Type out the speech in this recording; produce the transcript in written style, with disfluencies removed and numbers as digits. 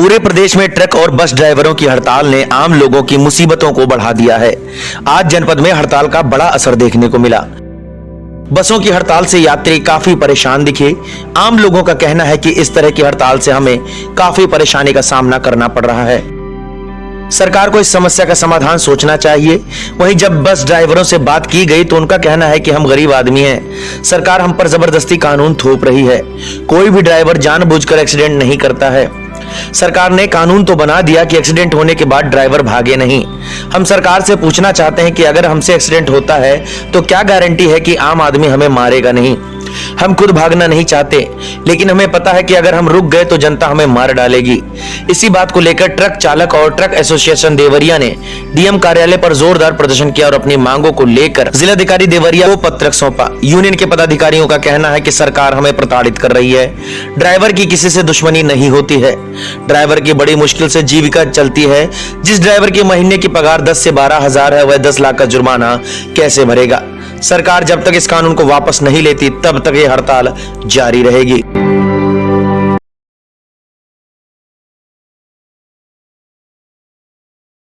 पूरे प्रदेश में ट्रक और बस ड्राइवरों की हड़ताल ने आम लोगों की मुसीबतों को बढ़ा दिया है। आज जनपद में हड़ताल का बड़ा असर देखने को मिला। बसों की हड़ताल से यात्री काफी परेशान दिखे। आम लोगों का कहना है कि इस तरह की हड़ताल से हमें काफी परेशानी का सामना करना पड़ रहा है। सरकार को इस समस्या का समाधान सोचना चाहिए। वहीं जब बस ड्राइवरों से बात की गई तो उनका कहना है कि हम गरीब आदमी हैं, सरकार हम पर जबरदस्ती कानून थोप रही है। कोई भी ड्राइवर जानबूझकर एक्सीडेंट नहीं करता है। सरकार ने कानून तो बना दिया कि एक्सीडेंट होने के बाद ड्राइवर भागे नहीं। हम सरकार से पूछना चाहते हैं कि अगर हमसे एक्सीडेंट होता है तो क्या गारंटी है कि आम आदमी हमें मारेगा नहीं। हम खुद भागना नहीं चाहते, लेकिन हमें पता है कि अगर हम रुक गए तो जनता हमें मार डालेगी। इसी बात को लेकर ट्रक चालक और ट्रक एसोसिएशन देवरिया ने डीएम कार्यालय पर जोरदार प्रदर्शन किया और अपनी मांगों को लेकर जिलाधिकारी देवरिया को पत्रक सौंपा। यूनियन के पदाधिकारियों का कहना है कि सरकार हमें प्रताड़ित कर रही है। ड्राइवर की किसी से दुश्मनी नहीं होती है। ड्राइवर की बड़ी मुश्किल से जीविका चलती है। जिस ड्राइवर की महीने की पगार 10 से 12 हजार है, वह 10 लाख का जुर्माना कैसे भरेगा। सरकार जब तक इस कानून को वापस नहीं लेती तब तक ये हड़ताल जारी रहेगी।